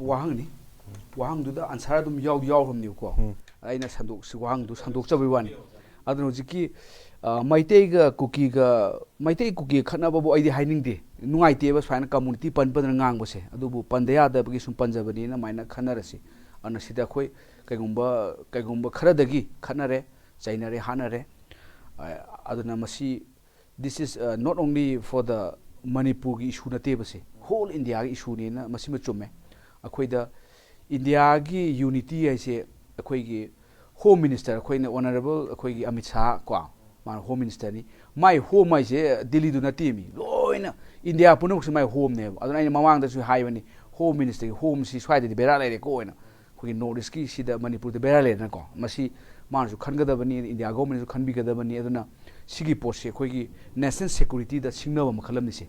wahang ni wahang du da answer dum yaw hom ni ko aina sandok si wahang du sandok chabai wani adun hojiki maitei ga cookie khana babu aidi haining de nungai te ba swaina community pan ngang bose adubu pandaya da bagi sum panjabani na maina khana rasi ana sida khoi kaigumba khara dagi khana re chaina re hana re aduna masi this is not only for the manipur gi issue na te base whole india gi issue ni na masi ma chumme akhoi da india gi unity aise akhoi gi home minister akhoi na honorable akhoi gi amit shah kwa man home minister ni my home ai se delhi du na timi loina india punuk se my home ne aduna ai mamang da su haibani home minister gi home si swai de bera le ko ina khoi notice ki sida manipur de bera le na ko masi man su khan ga da bani india government su khan bi ga da bani aduna sigi post se khoi gi national security da singna ba makhalam ni se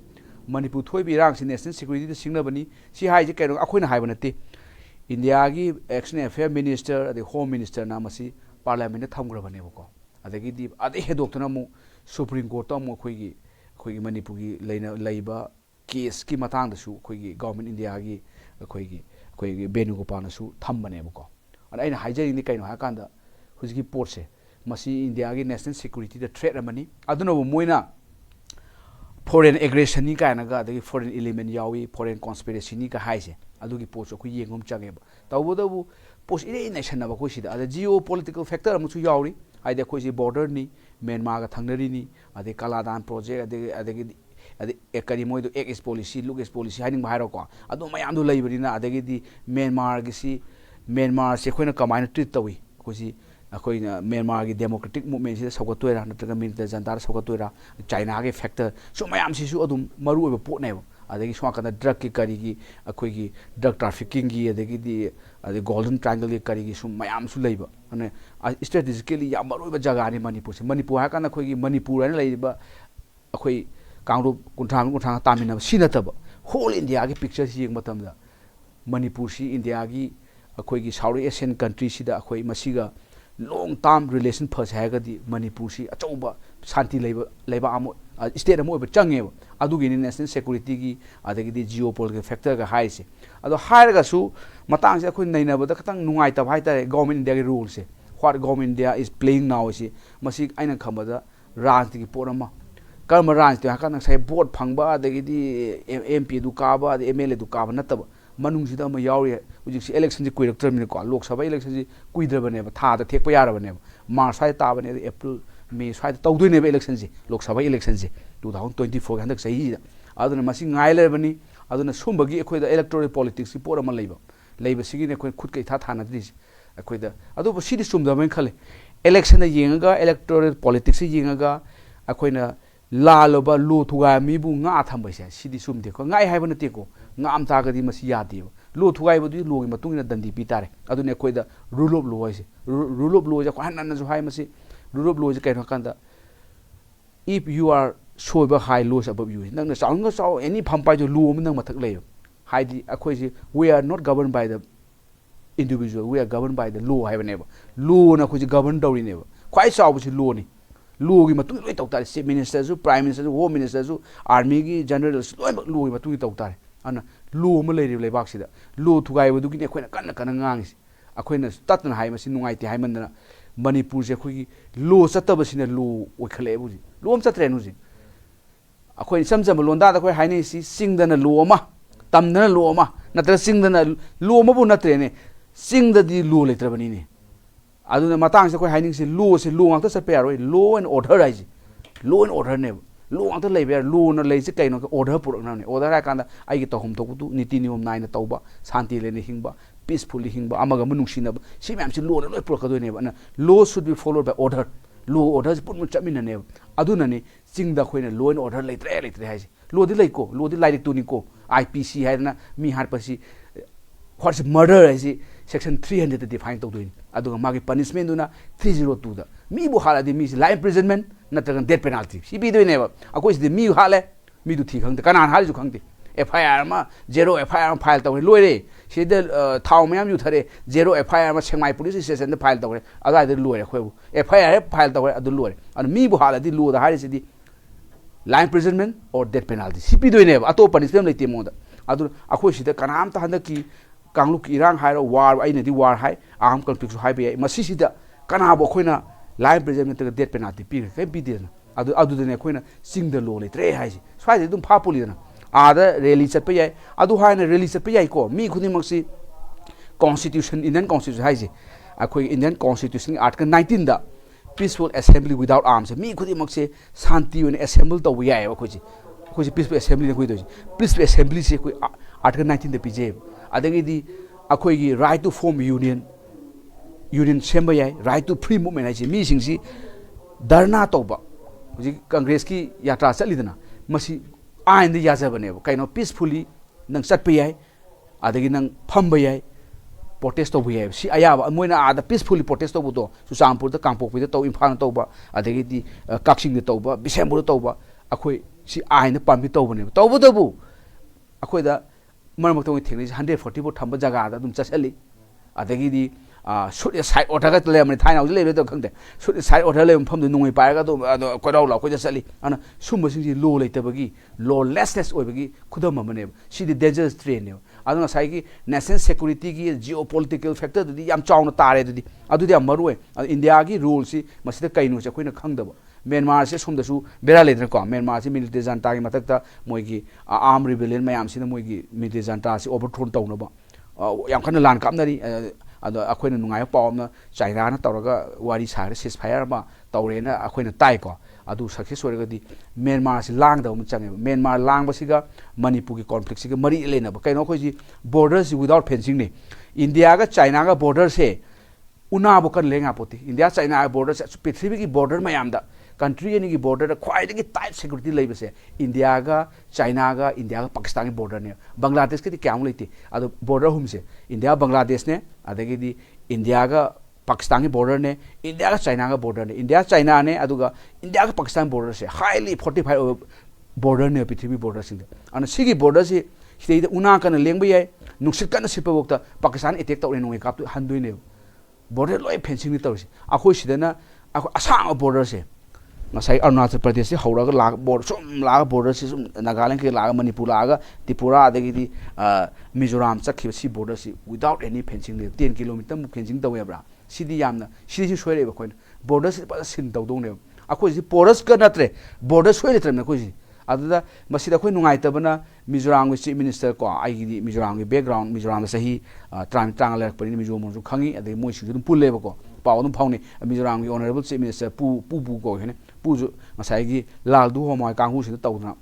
manipur thoi bi rang si national security da singna bani si hai je kaino akhoi na haibana te india gi external affair minister the home minister na masi parliament da thamgra bane ko adagi di ade hedokna mu supreme court ta mu khoi gi manipur gi leiba case ki matang da su khoi gi government india gi khoi gi benugopal na su thambane ko ana aina haijari ni kaino ha kan da huji port se masi india gi national security da threat amani aduna bu moina foreign aggression ni kaina ga adagi foreign element yawi foreign conspiracy ni ka haise adugi port so khu yengom change ba tawbodabu post ine nation na ba ko sida ada geopolitical factor amu su yawi aide ko si border ni Myanmar ga thangnari ni ade kaladan project ade ekari moido ex policy look ex policy haning baharo ko adu mayam du leibri na ade di Myanmar gi si Myanmar se khoina kamaina treat tawi ko si akoi na Myanmar gi democratic movement si sawatoira nataga military jantar sawatoira China gi factor so mayam si su adum maru oba pot ne adegi swa kana drug ki kari gi akoi gi drug trafficking gi adegi di ade golden triangle gi kari gi sum mayam su leiba ane strategically ya maru oba jaga ni manipur se manipur ha kana akoi gi manipur ani leiba akoi kangro kunthang tamina sinataba whole india gi picture si yeng matam da manipur si india gi akoi gi south asian country si da akoi masiga long term relation first haga di manipur si achauba shanti leiba amo state amo oba change adugi ni national security gi adagi di geopolitical factor ga haise ado hairaga su matang se akoi naina ba da katang nungai ta bhai ta government india gi rule se what government india is playing now si masi aina khamba da raj gi porama karma raj te hakana sai vote phangba adagi di mp du ka ba mla du ka ba nataba manung sida ma yauri ujik si election ji kuirak termin ko lok sabha election ji kuidrabane ba tha da thekpa yarabane march sai ta bane april may sai ta tawdoi ne ba election ji lok sabha election ji 2024 handak sahi aduna masi ngaile bani aduna sumbagi ekoi da electoral politics report ama leiba sigi ne koi khut kai tha thana dri ekoi da adu sidi sumda men khale election na yenga electoral politics yenga akoina laloba lu thuga mi bu nga thambai se sidi sumde ko ngai haibana te ko nga am ta gadi masi yadi lu thugai bu du lu gi matung na dandi pi tare adu ne koida rule of law ise rule of law ja ko hanan ju hai masi rule of law ja kai kanda if you are so ba high laws above you nang na saung saw any phampai ju lu nang mathak lei hai di akoi ji we are not governed by the individual we are governed by the law hai bane ba law na ko ji govern dawri ne ba khwai saw bu si law ni law gi matung loi tawtar chief minister ju prime minister ju home minister ju army gi general loi law gi matung tawtar ana law ma lei ri bak sida law thugai bu du gi ne khoina kan ngang si akoina tatna hai masi nungai ti hai mandana manipur je khoi law chatab sina law okhale bu ji law am chatre nu ji akoi samjam londa da khoi haini si singdana law ma tamdana law ma natra singdana law ma bu natre ne singda di law letra bani ne aduna matang se khoi haini si law ngak ta sa pe roi law and order ai ji law and order ne law ngak ta lei be law na lei se kai no order pur na ne order ra kan da ai gi to hum to tu niti niom nai na tauba shanti le ne hingba peacefully hingba amaga munungsi na si myam si law na loi pur ka do ne ba na law should be followed by order law order put mu chamin na ne aduna ne singda khoi na law and order leitre hai ji law di lei ko law di lai tu ni ko IPC hai na mi har pasi what's murder hai ji section 300 to define to doing aduga magi punishment duna 302 da mi bu hala di mi life imprisonment natagan death penalty si bi do ne ba akoi si mi hala mi du thi khang da kanan hal ju khang de FIR ma zero FIR file to loi re si de thau mayam ju thare zero FIR ma Sengmai police station de file to re ada de loi re khoi FIR file to re adu loi an mi bu hala di lu da hari si di life imprisonment or death penalty si bi do ne ba ato punishment leite mo da adu akoi si de kanam ta handa ki कांगलुक इरांग हाइर वार अइनदी वार हाइ arm conflict हाइबे याइ मसिसिदा कनाबो अखोइना लाइफ प्रेजेंट डेथ पेनाल्टी पीर कई पीदेना अदुदने अखोइना चिंगद लो लेत्रे हाइसि स्वाइदे दुम फापुलिदना आदा रैली चटपे याइ अदु हाइना रैली चटपे याइ को मी खुदिमक्सि कॉन्स्टिट्यूशन इंडियन कॉन्स्टिट्यूशन हाइसि अखोइ इंडियन कॉन्स्टिट्यूशन आर्टिकल 19 दा पीसफुल असेंबली विदाउट आर्म्स मी खुदिमक्सि शांति ओइना असेंबल तौबो याइ अखोइसि अखोइसि पीसफुल असेंबली ने खुइदोसि पीसफुल असेंबली से अखोइ आर्टिकल 19 दा पिजे अदगिदी अखोइगी राइट टू फॉर्म यूनियन सेम याइ राइट टू फ्री मूवमेंट हाइसि मी सिंगसि धरना तौबा हुजि कांग्रेस की यात्रा चलिदना मसी आइन द याजबनेब कइनो पीसफुली नंग चटप याइ अदगी नंग फंब याइ प्रोटेस्ट तौब याइ सि अयाबा मोइना आदा पीसफुली प्रोटेस्ट तौबदो सुचामपुर द कांगपोकपि द तौ इम्फाल तौबा अदगी काक्सिंग द तौबा बिसेम्बुर तौबा अखोइ सि आइन पाम्बि तौबनेब तौबदबु अखोइदा मरमक्तौ थेंगनि 144 थंब जगह दा दुम चसली अदगी सुट साइड ओठगा लेमने थाइना हौज लेबे तो खंगदे सुट साइड ओठगा लेम फमदु नुंगै पारगा तो कोराउ लाउ कोइ चली अन सुमबसिंगि लो लेतबगी लॉलेसनेस ओइबगी खुदम मने सिदि डेंजरस ट्रेन ने अदुना साइगी नेशनल सिक्योरिटी की जियोपॉलिटिकल फैक्टर दुदि याम चाउना तारे दुदि अदुदि याम मरुए इंडिया की रूल सी मसिदा कइनो से कोइना खंगदब म्यांमार से सोमदसु बेरा लेदन को म्यांमार से मिलिटरी जनता की मतकता मोइगी आर्म रिबेलियन मयाम सिना मोइगी मिलिटरी जनता से ओवरथ्रोन तौनबा याम खन लान कामनरी अदो अखोइना नुंगाय पावना चाइना ना तौरगा वारी सारे सिस फायर मा तौरेना अखोइना ताइ को अदु सक्सेस ओरगदी म्यांमार से लांगदम चंगे म्यांमार लांगबसिगा मणिपुर की कॉन्फ्लिक्ट सिगा मरी लेनब कइनो खोजि बॉर्डर्स विदाउट फेंसिंग ने इंडिया का चाइना का बॉर्डर से उनाबो कन लेंगा पोती इंडिया चाइना बॉर्डर से पृथ्वी की बॉर्डर मयामदा कंट्री की बॉर्डर ख्वाइदगी टाइट सिक्योरिटी लेबसे इंडिया का चाइना का इंडिया का पाकिस्तान की बॉर्डर ने बांग्लादेश के क्या लेते अद बॉर्डर हमसे इंडिया बांग्लादेश ने अदगी इंडिया का पाकिस्तान की बॉर्डर ने इंडिया का चाइना का बॉर्डर ने इंडिया चाइना ने अदुगा इंडिया का पाकिस्तान बॉर्डर से हाईली फोर्टिफाइड बॉर्डर ने पृथ्वी बॉर्डर सिंग सिगी बॉर्डर से सिद उना कन लेंब याय नुसित कन सिपबोक्ता पाकिस्तान अटैक तौरे नुंगे काप हंदुइने बॉर्डर लोय फेंसिंग तौरसे अखोइ सिदना असांग बॉर्डर से ngasai Arunachal Pradesh se horaga lag border sum lag border se sum Nagaland ke lag Manipur laga Tripura adagi di Mizoram chakhi si border si without any fencing le 10 km mu fencing taw yabra sidi yamna sidi soire ba koin border se pa sin taw dong ne akoi si porous ka natre border soire tre na koi si aduda masida koi nungai tabana Mizoram chief minister ko ai di Mizoram ge background Mizoram sahi trang lek pani Mizoram ju khangi adai moi si dum pulle ba ko पाव फाउने मिजोराम की honourable chief minister पू को है पूजु मसाई लाल दु होमाय कांगू से तौना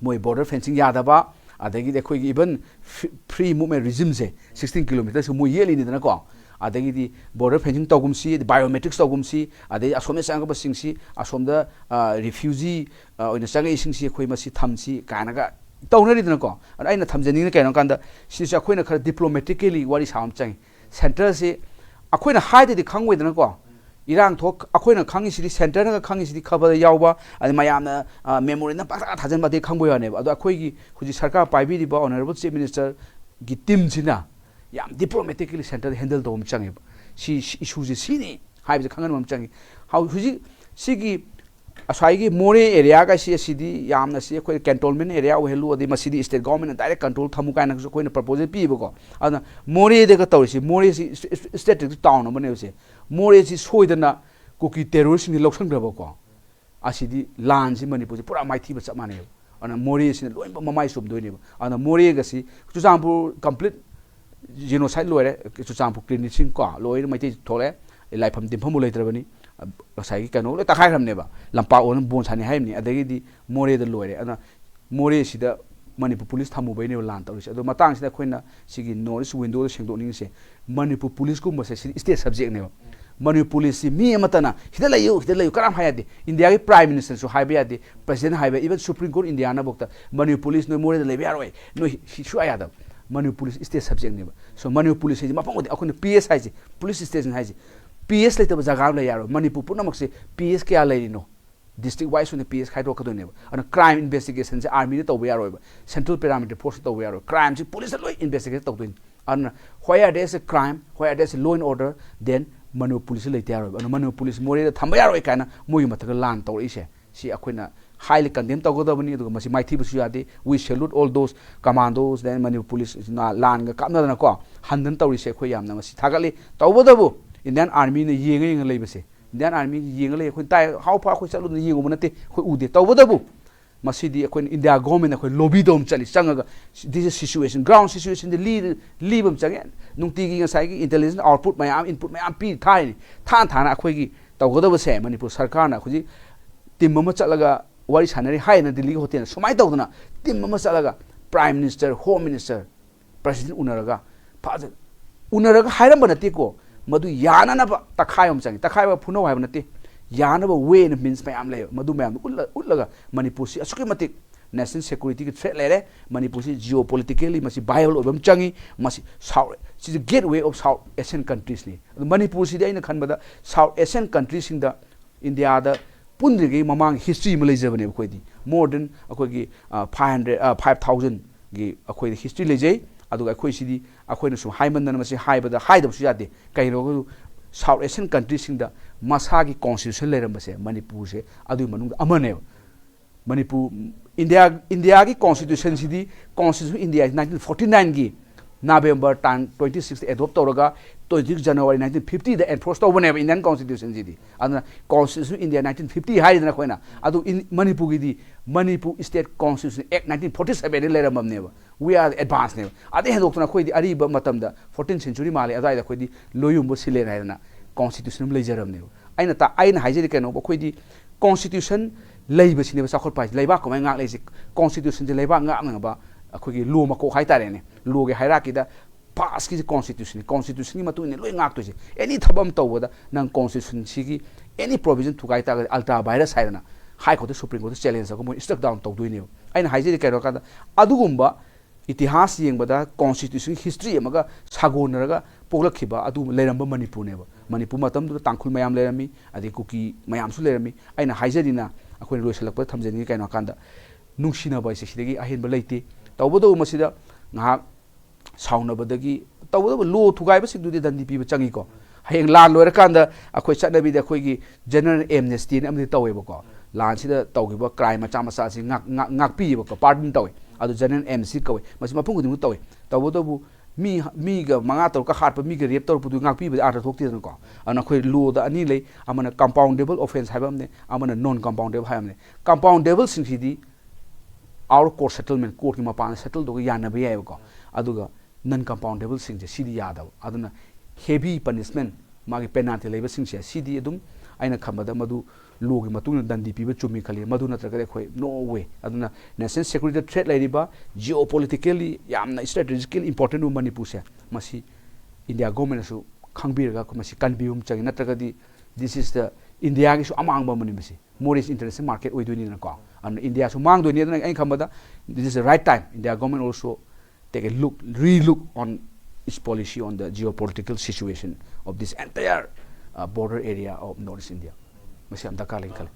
मोय border fencing यादबा अदगी देखो even free movement regime से 16 kilometre से मोय येली निदना को अदगी बॉर्डर फेंसिंग तौगुम सी बायोमेट्रिक्स तौगुम सी अदगी असोमे सांगब सिंग सी असोमदा रिफ्यूजी ओइना सांगे सिंग सी खोय मसी थमसी कानागा तौनरिदना को अइना थमजनी केनो कांदा सिसा खोयना खर डिप्लोमेटिकली वारी साम चांग सेंटर से अखोइना हाइदि खंगवेदना को इरांग थोक अखोइना खंगिसिदि सेंटर ना खंगिसिदि खबर यावबा अदि मयामना मेमोरी ना पाता थाजन बादे खंगबोयाने अदो अखोइगी हुजि सरकार पाइबिदिबा ऑनरेबल चीफ मिनिस्टर गी टीम सिना याम डिप्लोमेटिकली सेंटर हैंडल दोम चंगे सी इशू जे सिनी हाइबे खंगन मम चंगे हाउ हुजि सिगी असवाइगी मोरे एरिया का सिदी यामना सि अखोइ कैंटोनमेंट एरिया ओहेलु अदि मसिदी स्टेट गवर्नमेंट डायरेक्ट कंट्रोल थमु कायना अखोइना प्रपोजल पीबको अदना मोरे देगा तौरसि मोरे सि स्टेट टाउन बने से मोरे सि सोइदना कुकी टेररिस्ट नि लौसंग्रबको असिदी लान सि मणिपुर सि पुरा माइथि बचा माने अन मोरे सि लोइन ममाइ सुम दोइने अन मोरे गसि चुचामपुर कंप्लीट जेनोसाइड लोरे चुचामपुर क्लिनिसिंग को लोइन माइथि थोले लाइफम दिमफम लेत्रबनी साइकी कनो ले तखाइरमनेबा लंपा ओन बोन सानि हाइमनि अदगिदी मोरे द लोरे अना मोरे सिदा मणिपुर पुलिस थमुबैने लान तौरिस अदो मतंग सिदा खोइना सिगी नॉर्थ विंडो सेंगदोनिंग से मणिपुर पुलिस को मसे स्टेट सब्जेक्ट ने मणिपुर पुलिस सि मी अमतना हिदा लयु कराम हायादे इंडिया के प्राइम मिनिस्टर सो हाइबे यादे प्रेसिडेंट हाइबे इवन सुप्रीम कोर्ट इंडिया ना बोक्ता मणिपुर पुलिस नो मोरे द लेबे यारोय नो हिसु आयादा मणिपुर पुलिस स्टेट सब्जेक्ट ने सो मणिपुर पुलिस से मफंग अखोने पीएस हाइजे पुलिस स्टेशन हाइजे पीएस लेते जगह ले यारो मणिपुर पुनमक से पीएस क्या लेनो डिस्ट्रिक्ट वाइज ने पीएस खाइदो कदोने अन क्राइम इन्वेस्टिगेशन से आर्मी ने तौबो यारो सेंट्रल पैरामीटर फोर्स तौबो यारो क्राइम से पुलिस लोय इन्वेस्टिगेट तौदोइन अन where there is a crime where there is law and order then Manipur police लेते यारो अन मणिपुर पुलिस मोरे थंबा यारो काना मोय मथक लान तौरिसे सी अखोइना highly condemn tawgadabani aduga masi maithi busu yade. We salute all those commandos then Manipur police na lan ga kamna na ko handan tawri se khoi yamna masi thagali tawbadabu Indian army ne yenga leibase Indian army yenga le khoi tai how far khoi chalu ne yengo nate khoi ude tawbadabu masidi khoi India government khoi lobby dom chali changaga this situation ground situation the lead changen nungti gi ngasai gi intelligence output mayam input mayam pi thai thana khoi gi tawgadabu se Manipur sarkar na khoji team ma chalaga wari sanari hai na Delhi hotel somai tawdana team ma chalaga prime minister home minister president unaraga faza unaraga hairamba nate ko madu yana na takhayom changi takhayba phuno hai nate yana ba way na means mayam le madu mayam ullaga Manipur si asuki matik national security ki threat lere Manipur si geopolitically masi viable obam changi masi south is the gateway of South Asian countries ni Manipur si aina khanbada South Asian countries in the India da pundrigi mamang history ma lejabane akhoi di more than akhoi gi 5000 gi akhoi di history lejai aduga akhoi sidi akhoi na sum haiman na masi haibada haidab su yade kairo South Asian countries in the masa gi constitution leram base Manipur se adu manung amane Manipur India ki constitution sidi constitution India 1949 gi November 26 adopt toraga 26 January 1950 the enforced over Indian constitution sidi aduna constitution India 1950 hai na koina adu in Manipur gi di Manipur state constitution act 1947 leram ne we are advanced ne ade hedok na khoi di ari ba matam da 14th century male adai da khoi di loyum bo sile na na constitution lejaram ne aina haijeri keno khoi di constitution leiba sine ba sakhot pai leiba ko mai ngak leisi constitution je leiba ngak nga ba akhoi law ma ko hai tare ne law ge hierarchy da pass ki constitution ni matu ne loi ngak to ji any thabam tawda nang constitution sigi any provision thukai ta alta virus hairana high court supreme court challenge ko mo struck down tawdui ne aina haijeri keno ka adugumba itihas yengbada constitution history amaga sagonaraga poglakhiba adu leiramba Manipur ne ba Manipur matam du tangkhul mayam leirami adi kuki mayam su leirami aina haijadina akhoi loisalakpa thamjani kaino kanda nungsina ba sidagi ahenba leite tawbodo masida nga saunabadagi tawbodo lo thugai ba sigdu dandi piba changi ko hayeng lan loira kanda akhoi chatnabi de akhoi gi general amnesty ne amdi taweba ko lan sida tawgiba crime macha macha si ngak pi ba ko pardon tawi adu general MC kawe masi mapung gudung tawi tawbodo mi ga manga tor ka khat pa mi ga rep tor pudu ngak pi ba ar thok ti ko ana khoi law da ani le amana compoundable offense haibam ne amana non compoundable haibam ne compoundable singidi our court settlement court ki mapan settle do ya na ba ya ko aduga non compoundable sing je sidi yadaw aduna heavy punishment magi penalty leba sing se sidi adum aina khambada madu law gi matung dandi pi ba chumi khali madu na traga khoi no way aduna national security threat laiba geopolitically yamna strategically important Manipur se masi India government su khangbiraga ko masi kanbium changi na traga di this is the India gi su amang ba mani masi more is international market oiduni na ko and India su mang do ni na ai khambada this is the right time India government also take a relook on its policy on the geopolitical situation of this entire border area of North India. Masih am dakar lengkal.